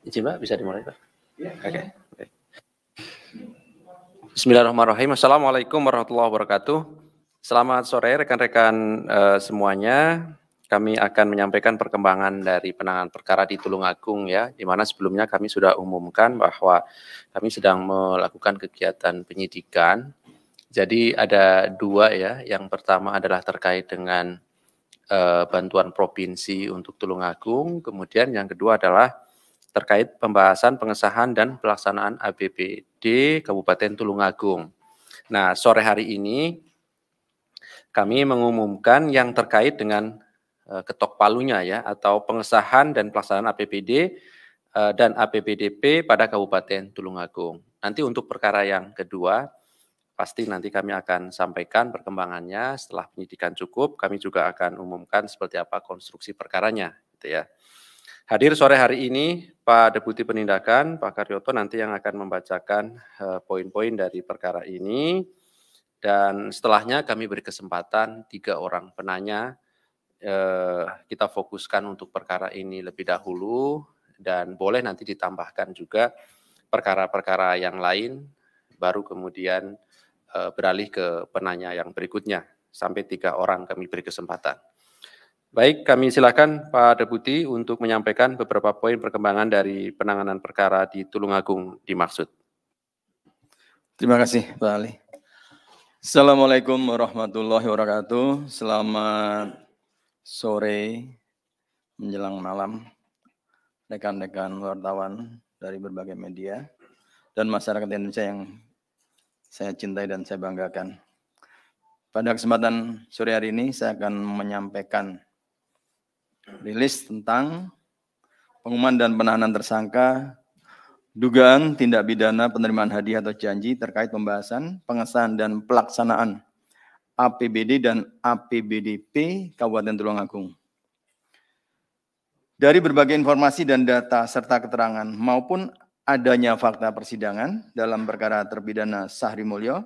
Izin Pak, bisa dimulai Pak? Oke. Bismillahirrahmanirrahim. Assalamualaikum warahmatullahi wabarakatuh. Selamat sore rekan-rekan semuanya. Kami akan menyampaikan perkembangan dari penanganan perkara di Tulungagung ya, di mana sebelumnya kami sudah umumkan bahwa kami sedang melakukan kegiatan penyidikan. Jadi ada dua ya. Yang pertama adalah terkait dengan bantuan provinsi untuk Tulungagung. Kemudian yang kedua adalah terkait pembahasan pengesahan dan pelaksanaan APBD Kabupaten Tulungagung. Nah, sore hari ini kami mengumumkan yang terkait dengan ketok palunya ya, atau pengesahan dan pelaksanaan APBD dan APBDP pada Kabupaten Tulungagung. Nanti untuk perkara yang kedua, pasti nanti kami akan sampaikan perkembangannya setelah penyidikan cukup. Kami juga akan umumkan seperti apa konstruksi perkaranya, gitu ya. Hadir sore hari ini Pak Deputi Penindakan, Pak Karyoto nanti yang akan membacakan poin-poin dari perkara ini. Dan setelahnya kami beri kesempatan 3 orang penanya, kita fokuskan untuk perkara ini lebih dahulu, dan boleh nanti ditambahkan juga perkara-perkara yang lain, baru kemudian beralih ke penanya yang berikutnya. Sampai 3 orang kami beri kesempatan. Baik, kami silakan Pak Deputi untuk menyampaikan beberapa poin perkembangan dari penanganan perkara di Tulungagung dimaksud. Terima kasih Pak Ali. Assalamualaikum warahmatullahi wabarakatuh. Selamat sore menjelang malam rekan-rekan wartawan dari berbagai media dan masyarakat Indonesia yang saya cintai dan saya banggakan. Pada kesempatan sore hari ini saya akan menyampaikan rilis tentang pengumuman dan penahanan tersangka dugaan tindak pidana penerimaan hadiah atau janji terkait pembahasan, pengesahan dan pelaksanaan APBD dan APBDP Kabupaten Tulungagung. Dari berbagai informasi dan data serta keterangan maupun adanya fakta persidangan dalam perkara terpidana Sahri Mulyo,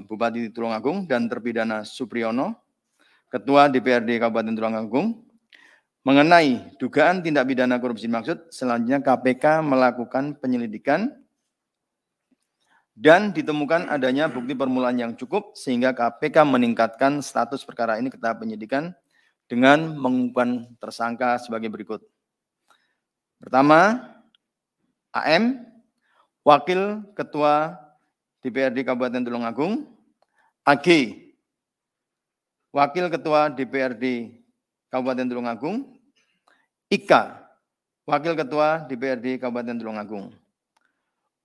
Bupati Tulungagung, dan terpidana Supriyono, Ketua DPRD Kabupaten Tulungagung, mengenai dugaan tindak pidana korupsi dimaksud, selanjutnya KPK melakukan penyelidikan dan ditemukan adanya bukti permulaan yang cukup sehingga KPK meningkatkan status perkara ini ke tahap penyidikan dengan mengumumkan tersangka sebagai berikut. Pertama, AM, Wakil Ketua DPRD Kabupaten Tulungagung, AG, Wakil Ketua DPRD Kabupaten Tulungagung, IKA, Wakil Ketua DPRD Kabupaten Tulungagung.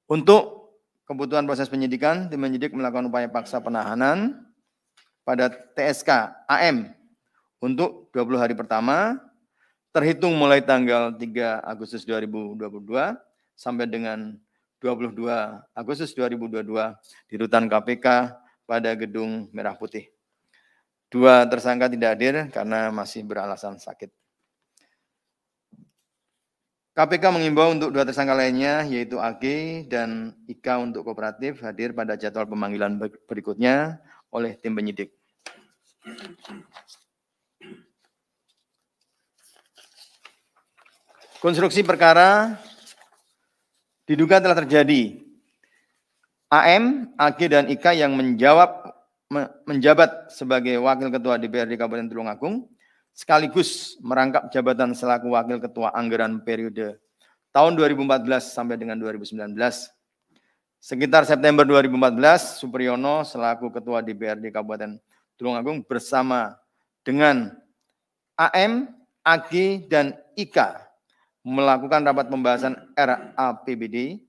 Untuk kebutuhan proses penyidikan, tim penyidik melakukan upaya paksa penahanan pada TSK AM untuk 20 hari pertama, terhitung mulai tanggal 3 Agustus 2022 sampai dengan 22 Agustus 2022 di Rutan KPK pada Gedung Merah Putih. 2 tersangka tidak hadir karena masih beralasan sakit. KPK mengimbau untuk 2 tersangka lainnya, yaitu AG dan IKA untuk kooperatif hadir pada jadwal pemanggilan berikutnya oleh tim penyidik. Konstruksi perkara diduga telah terjadi. AM, AG, dan IKA yang menjabat sebagai Wakil Ketua DPRD Kabupaten Tulungagung sekaligus merangkap jabatan selaku Wakil Ketua Anggaran periode tahun 2014 sampai dengan 2019. Sekitar September 2014, Supriyono selaku Ketua DPRD Kabupaten Tulungagung bersama dengan AM, AG, dan IKA melakukan rapat pembahasan RAPBD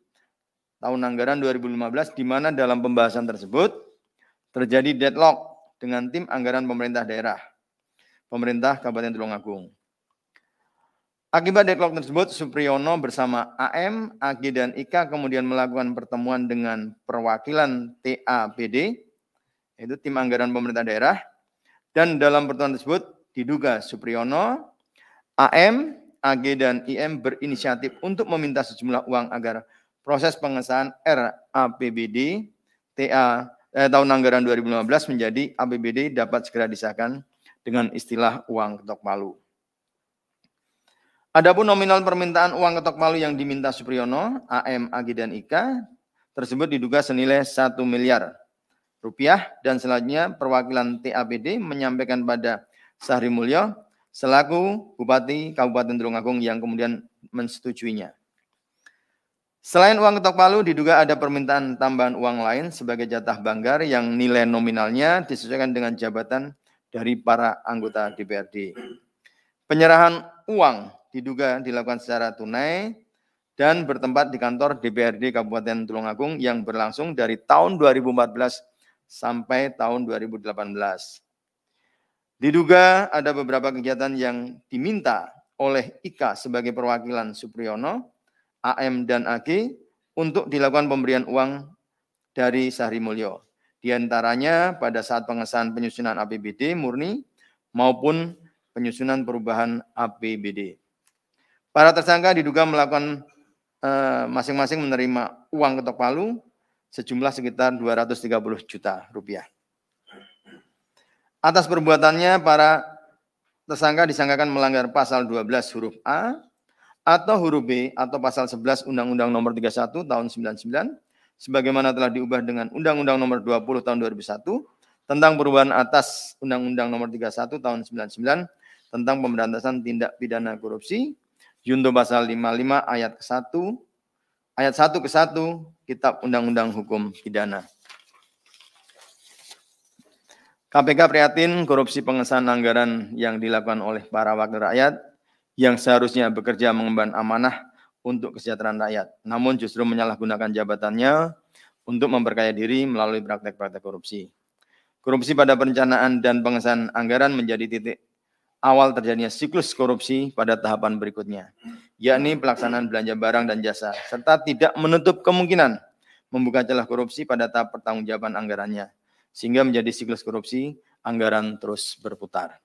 tahun anggaran 2015, di mana dalam pembahasan tersebut terjadi deadlock dengan tim anggaran pemerintah daerah, pemerintah Kabupaten Tulungagung. Akibat deadlock tersebut, Supriyono bersama AM, AG, dan IKA kemudian melakukan pertemuan dengan perwakilan TAPD, yaitu tim anggaran pemerintah daerah, dan dalam pertemuan tersebut diduga Supriyono, AM, AG, dan IM berinisiatif untuk meminta sejumlah uang agar proses pengesahan RAPBD tahun anggaran 2015 menjadi APBD dapat segera disahkan dengan istilah uang ketok palu. Adapun nominal permintaan uang ketok palu yang diminta Supriyono, AM, AG, dan IK tersebut diduga senilai 1 miliar rupiah, dan selanjutnya perwakilan TAPD menyampaikan pada Sahri Mulyo selaku Bupati Kabupaten Tulungagung yang kemudian mensetujuinya. Selain uang ketok palu, diduga ada permintaan tambahan uang lain sebagai jatah banggar yang nilai nominalnya disesuaikan dengan jabatan dari para anggota DPRD. Penyerahan uang diduga dilakukan secara tunai dan bertempat di kantor DPRD Kabupaten Tulungagung yang berlangsung dari tahun 2014 sampai tahun 2018. Diduga ada beberapa kegiatan yang diminta oleh IKA sebagai perwakilan Supriyono, AM, dan AG untuk dilakukan pemberian uang dari Sahri Mulyo. Di antaranya pada saat pengesahan penyusunan APBD murni maupun penyusunan perubahan APBD. Para tersangka diduga melakukan masing-masing menerima uang ketok palu sejumlah sekitar 230 juta rupiah. Atas perbuatannya, para tersangka disangkakan melanggar pasal 12 huruf A atau huruf B atau pasal 11 Undang-Undang Nomor 31 Tahun 99 sebagaimana telah diubah dengan Undang-Undang Nomor 20 Tahun 2001 tentang perubahan atas Undang-Undang Nomor 31 Tahun 99 tentang pemberantasan tindak pidana korupsi, junto pasal 55 ayat 1 ke 1 Kitab Undang-Undang Hukum Pidana. KPK prihatin korupsi pengesahan anggaran yang dilakukan oleh para wakil rakyat yang seharusnya bekerja mengemban amanah untuk kesejahteraan rakyat, namun justru menyalahgunakan jabatannya untuk memperkaya diri melalui praktek-praktek korupsi. Korupsi pada perencanaan dan pengesahan anggaran menjadi titik awal terjadinya siklus korupsi pada tahapan berikutnya, yakni pelaksanaan belanja barang dan jasa, serta tidak menutup kemungkinan membuka celah korupsi pada tahap pertanggungjawaban anggarannya, sehingga menjadi siklus korupsi anggaran terus berputar.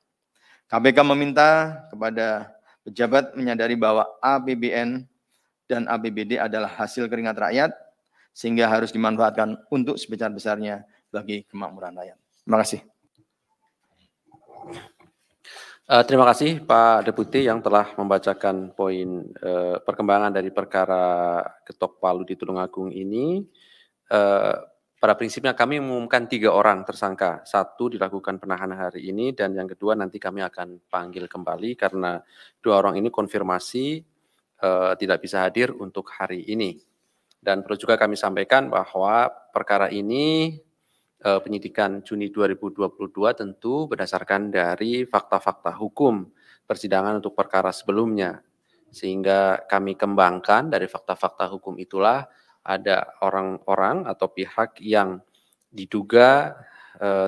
KPK meminta kepada pejabat menyadari bahwa APBN dan APBD adalah hasil keringat rakyat, sehingga harus dimanfaatkan untuk sebesar-besarnya bagi kemakmuran rakyat. Terima kasih. Terima kasih Pak Deputi yang telah membacakan poin perkembangan dari perkara ketok palu di Tulungagung ini. Pada prinsipnya kami mengumumkan 3 orang tersangka. 1 dilakukan penahanan hari ini dan yang kedua nanti kami akan panggil kembali karena 2 orang ini konfirmasi tidak bisa hadir untuk hari ini. Dan perlu juga kami sampaikan bahwa perkara ini penyidikan Juni 2022 tentu berdasarkan dari fakta-fakta hukum persidangan untuk perkara sebelumnya. Sehingga kami kembangkan dari fakta-fakta hukum itulah ada orang-orang atau pihak yang diduga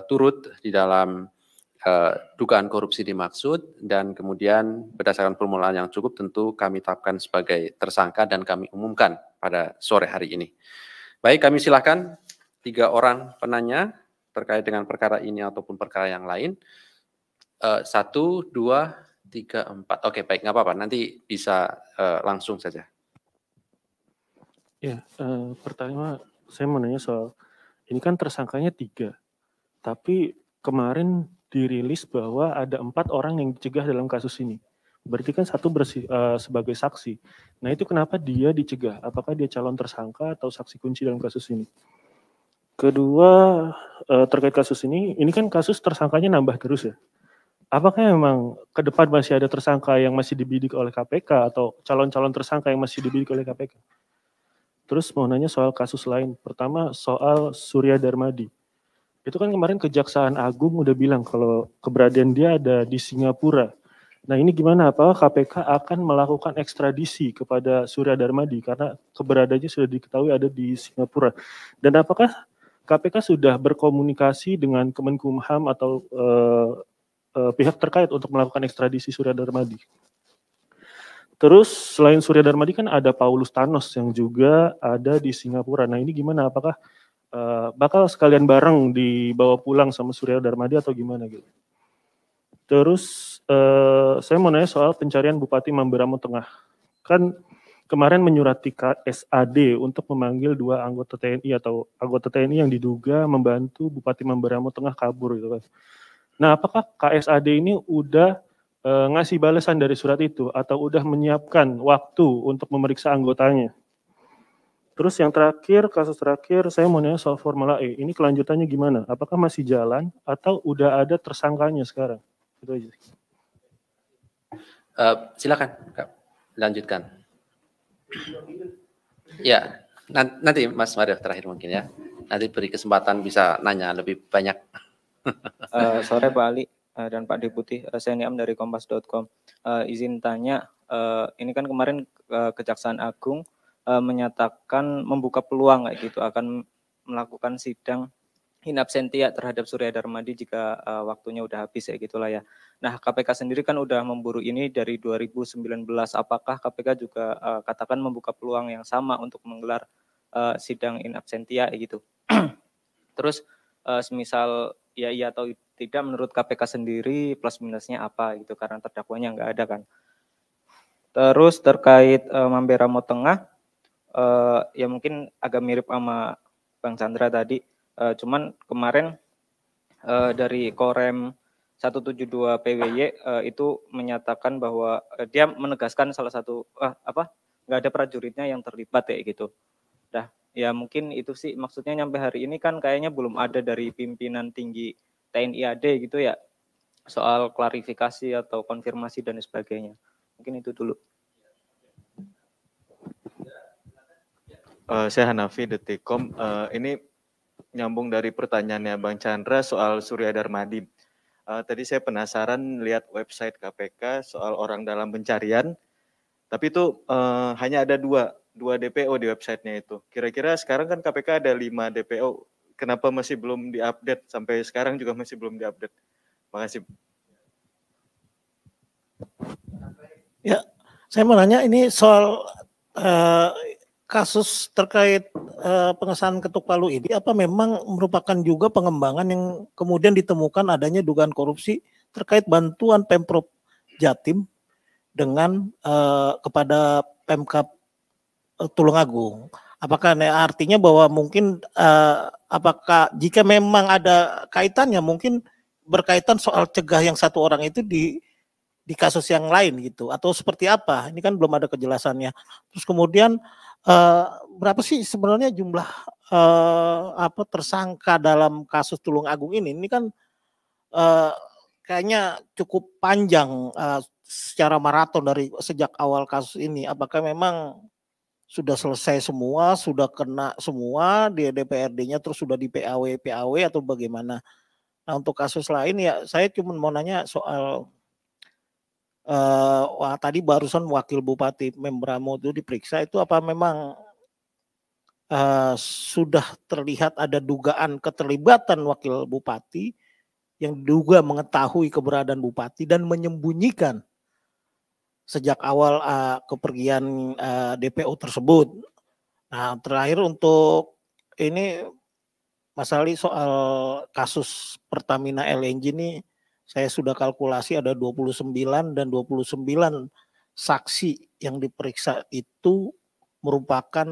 turut di dalam dugaan korupsi dimaksud dan kemudian berdasarkan permulaan yang cukup tentu kami tetapkan sebagai tersangka dan kami umumkan pada sore hari ini. Baik, kami silakan 3 orang penanya terkait dengan perkara ini ataupun perkara yang lain. 1, 2, 3, 4. Oke, baik, nggak apa-apa. Nanti bisa langsung saja. Ya, pertama saya mau nanya soal, ini kan tersangkanya 3, tapi kemarin dirilis bahwa ada 4 orang yang dicegah dalam kasus ini. Berarti kan 1 sebagai saksi. Nah itu kenapa dia dicegah? Apakah dia calon tersangka atau saksi kunci dalam kasus ini? Kedua, terkait kasus ini kan kasus tersangkanya nambah terus ya. Apakah memang ke depan masih ada tersangka yang masih dibidik oleh KPK atau calon-calon tersangka yang masih dibidik oleh KPK? Terus mau nanya soal kasus lain. Pertama soal Surya Darmadi. Itu kan kemarin Kejaksaan Agung udah bilang kalau keberadaan dia ada di Singapura. Nah ini gimana? Apakah KPK akan melakukan ekstradisi kepada Surya Darmadi karena keberadaannya sudah diketahui ada di Singapura? Dan apakah KPK sudah berkomunikasi dengan Kemenkumham atau pihak terkait untuk melakukan ekstradisi Surya Darmadi? Terus selain Surya Darmadi kan ada Paulus Thanos yang juga ada di Singapura. Nah ini gimana? Apakah bakal sekalian bareng dibawa pulang sama Surya Darmadi atau gimana gitu? Terus saya mau nanya soal pencarian Bupati Mamberamo Tengah. Kan kemarin menyurati KSAD untuk memanggil 2 anggota TNI atau anggota TNI yang diduga membantu Bupati Mamberamo Tengah kabur gitu kan. Nah, apakah KSAD ini udah ngasih balasan dari surat itu atau udah menyiapkan waktu untuk memeriksa anggotanya. Terus yang terakhir, kasus terakhir, saya mau nanya soal Formula E. Ini kelanjutannya gimana? Apakah masih jalan atau udah ada tersangkanya sekarang? Itu aja. Silakan, Kak, lanjutkan. Ya, nanti Mas Mario terakhir mungkin ya. Nanti beri kesempatan bisa nanya lebih banyak. Sore Pak Ali dan Pak Deputi, saya Niam dari kompas.com. Izin tanya, ini kan kemarin Kejaksaan Agung menyatakan membuka peluang kayak gitu akan melakukan sidang in absentia terhadap Surya Darmadi jika waktunya udah habis ya gitulah ya. Nah, KPK sendiri kan udah memburu ini dari 2019. Apakah KPK juga katakan membuka peluang yang sama untuk menggelar sidang in absentia gitu? Terus semisal ya iya atau tidak menurut KPK sendiri plus minusnya apa gitu karena terdakwanya nggak ada kan. Terus terkait Mambera Mo Tengah ya mungkin agak mirip sama Bang Chandra tadi. Cuman kemarin dari Korem 172 PWY itu menyatakan bahwa dia menegaskan salah satu nggak ada prajuritnya yang terlibat ya gitu. Nah, ya mungkin itu sih maksudnya nyampe hari ini kan kayaknya belum ada dari pimpinan tinggi TNI AD gitu ya soal klarifikasi atau konfirmasi dan sebagainya. Mungkin itu dulu. Saya Hanafi Detikkom. Ini nyambung dari pertanyaannya Bang Chandra soal Surya Darmadi. Tadi saya penasaran lihat website KPK soal orang dalam pencarian, tapi itu hanya ada dua DPO di websitenya itu. Kira-kira sekarang kan KPK ada 5 DPO, kenapa masih belum diupdate? Sampai sekarang juga masih belum diupdate. Makasih. Ya, saya mau nanya ini soal kasus terkait pengesahan ketuk palu ini, apa memang merupakan juga pengembangan yang kemudian ditemukan adanya dugaan korupsi terkait bantuan Pemprov Jatim dengan kepada Pemkab Tulungagung. Apakah artinya bahwa mungkin apakah jika memang ada kaitannya mungkin berkaitan soal cegah yang satu orang itu di kasus yang lain gitu atau seperti apa? Ini kan belum ada kejelasannya. Terus kemudian berapa sih sebenarnya jumlah tersangka dalam kasus Tulungagung ini? Ini kan kayaknya cukup panjang secara maraton dari sejak awal kasus ini. Apakah memang sudah selesai semua, sudah kena semua di DPRD-nya, terus sudah di PAW atau bagaimana? Nah untuk kasus lain ya saya cuma mau nanya soal tadi barusan Wakil Bupati Membramo itu diperiksa, itu apa memang sudah terlihat ada dugaan keterlibatan Wakil Bupati yang diduga mengetahui keberadaan Bupati dan menyembunyikan sejak awal kepergian DPO tersebut. Nah terakhir untuk ini Mas Ali soal kasus Pertamina LNG ini saya sudah kalkulasi ada 29 dan 29 saksi yang diperiksa itu merupakan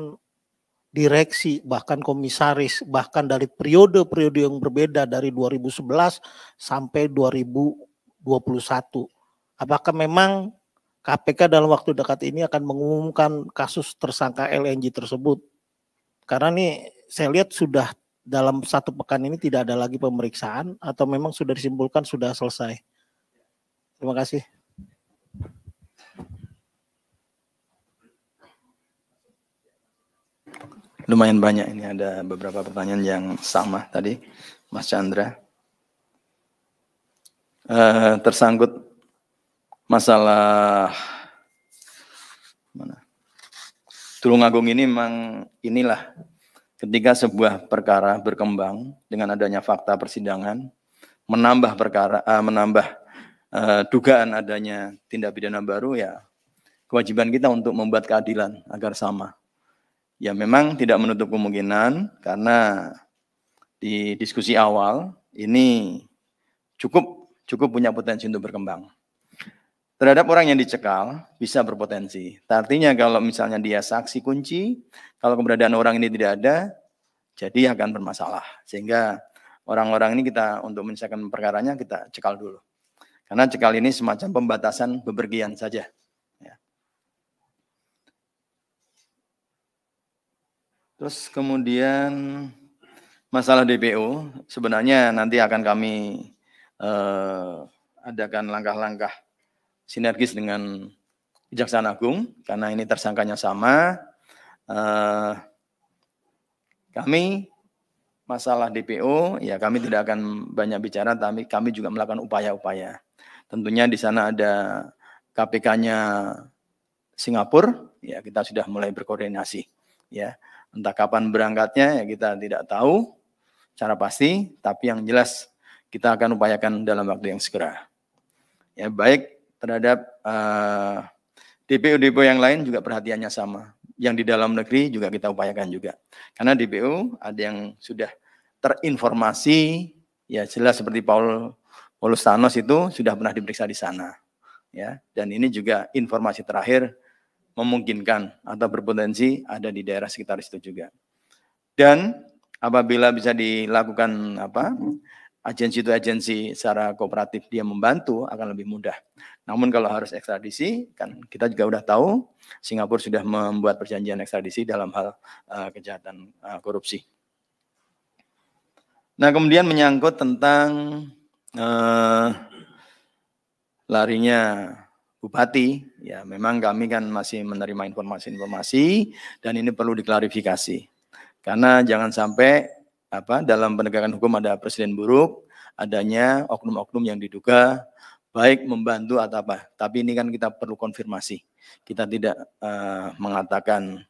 direksi bahkan komisaris bahkan dari periode-periode yang berbeda dari 2011 sampai 2021. Apakah memang KPK dalam waktu dekat ini akan mengumumkan kasus tersangka LNG tersebut? Karena nih saya lihat sudah dalam 1 pekan ini tidak ada lagi pemeriksaan atau memang sudah disimpulkan sudah selesai. Terima kasih. Lumayan banyak ini, ada beberapa pertanyaan yang sama tadi, Mas Chandra. Tersangkut masalah Tulungagung ini memang inilah ketika sebuah perkara berkembang dengan adanya fakta persidangan, menambah dugaan adanya tindak pidana baru, ya kewajiban kita untuk membuat keadilan agar sama. Ya memang tidak menutup kemungkinan karena di diskusi awal ini cukup punya potensi untuk berkembang. Terhadap orang yang dicekal bisa berpotensi. Artinya kalau misalnya dia saksi kunci, kalau keberadaan orang ini tidak ada, jadi akan bermasalah. Sehingga orang-orang ini kita untuk menyelesaikan perkaranya kita cekal dulu. Karena cekal ini semacam pembatasan bepergian saja. Ya. Terus kemudian masalah DPO, sebenarnya nanti akan kami adakan langkah-langkah sinergis dengan Kejaksaan Agung, karena ini tersangkanya sama. Kami masalah DPO, ya kami tidak akan banyak bicara, tapi kami juga melakukan upaya-upaya. Tentunya di sana ada KPK-nya Singapura, ya kita sudah mulai berkoordinasi. Ya, entah kapan berangkatnya, ya kita tidak tahu secara pasti, tapi yang jelas kita akan upayakan dalam waktu yang segera. Ya, baik terhadap DPO-DPO yang lain juga perhatiannya sama. Yang di dalam negeri juga kita upayakan juga. Karena DPO ada yang sudah terinformasi, ya jelas seperti Paulus Thanos itu sudah pernah diperiksa di sana. Ya, dan ini juga informasi terakhir memungkinkan atau berpotensi ada di daerah sekitar itu juga. Dan apabila bisa dilakukan agensi itu agensi secara kooperatif dia membantu akan lebih mudah. Namun kalau harus ekstradisi, kan kita juga udah tahu Singapura sudah membuat perjanjian ekstradisi dalam hal kejahatan korupsi. Nah, kemudian menyangkut tentang larinya Bupati, ya memang kami kan masih menerima informasi-informasi dan ini perlu diklarifikasi. Karena jangan sampai dalam penegakan hukum ada presiden buruk, adanya oknum-oknum yang diduga baik membantu atau apa. Tapi ini kan kita perlu konfirmasi. Kita tidak mengatakan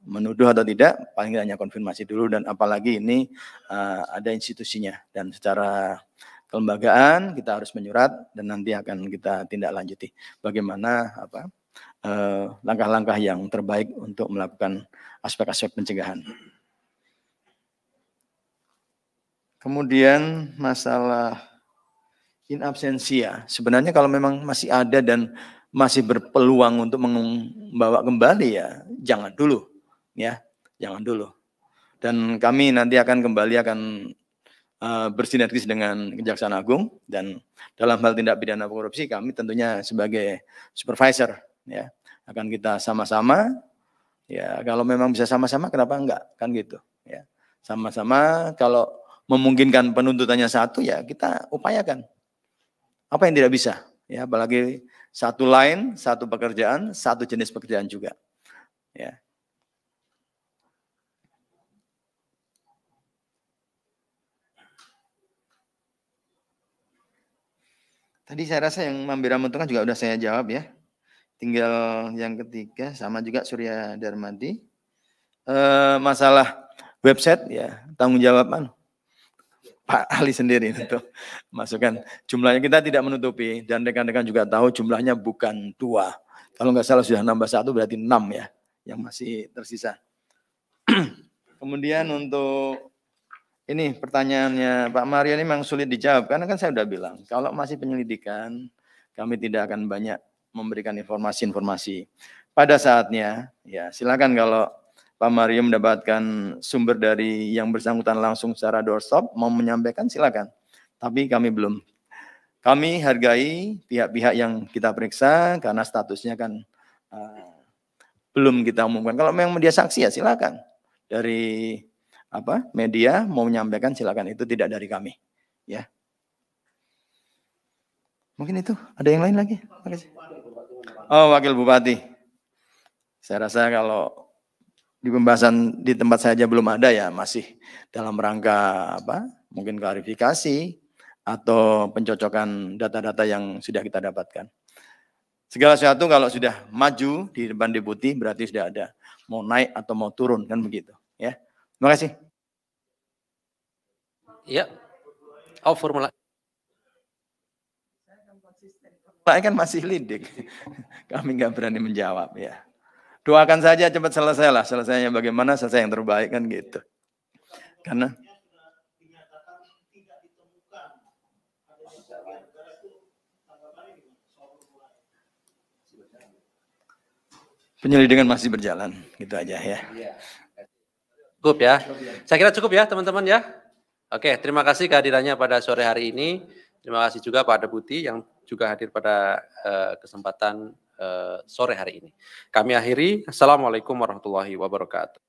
menuduh atau tidak, paling tidak hanya konfirmasi dulu, dan apalagi ini ada institusinya. Dan secara kelembagaan kita harus menyurat dan nanti akan kita tindak lanjuti bagaimana langkah-langkah yang terbaik untuk melakukan aspek-aspek pencegahan. Kemudian masalah in absentia, sebenarnya kalau memang masih ada dan masih berpeluang untuk membawa kembali, ya jangan dulu, ya jangan dulu. Dan kami nanti akan kembali bersinergis dengan Kejaksaan Agung, dan dalam hal tindak pidana korupsi kami tentunya sebagai supervisor, ya akan kita sama-sama, ya kalau memang bisa sama-sama kenapa enggak, kan gitu, ya sama-sama. Kalau memungkinkan penuntutannya satu, ya kita upayakan. Apa yang tidak bisa, ya apalagi satu line, satu pekerjaan, satu jenis pekerjaan juga, ya. Tadi saya rasa yang memberi menentukan juga sudah saya jawab, ya. Tinggal yang ketiga, sama juga Surya Darmadi. Masalah website, ya tanggung jawab Pak Ali sendiri untuk masukkan. Jumlahnya kita tidak menutupi, dan rekan-rekan juga tahu jumlahnya bukan 2. Kalau nggak salah sudah nambah 1 berarti 6 ya, yang masih tersisa. Kemudian untuk ini pertanyaannya Pak Mario ini memang sulit dijawab, karena kan saya sudah bilang, kalau masih penyelidikan, kami tidak akan banyak memberikan informasi-informasi. Pada saatnya, ya silakan kalau Pak Mario mendapatkan sumber dari yang bersangkutan langsung secara doorstop, mau menyampaikan silakan. Tapi kami belum. Kami hargai pihak-pihak yang kita periksa, karena statusnya kan belum kita umumkan. Kalau memang dia saksi, ya silakan. Dari media mau menyampaikan silakan, itu tidak dari kami, ya. Mungkin itu, ada yang lain lagi? Makasih. Oh, Wakil Bupati. Saya rasa kalau di pembahasan di tempat saya aja belum ada, ya masih dalam rangka mungkin klarifikasi atau pencocokan data-data yang sudah kita dapatkan. Segala sesuatu kalau sudah maju di depan deputi berarti sudah ada mau naik atau mau turun, kan begitu, ya. Terima kasih. Ya. Oh, formula. Saya kan masih lidik. Kami nggak berani menjawab, ya. Doakan saja cepat selesai lah. Selesainya bagaimana, selesai yang terbaik, kan gitu. Karena penyelidikan masih berjalan, gitu aja ya. Cukup ya. Saya kira cukup ya teman-teman ya. Oke, terima kasih kehadirannya pada sore hari ini. Terima kasih juga Pak Deputi yang juga hadir pada kesempatan sore hari ini. Kami akhiri. Assalamualaikum warahmatullahi wabarakatuh.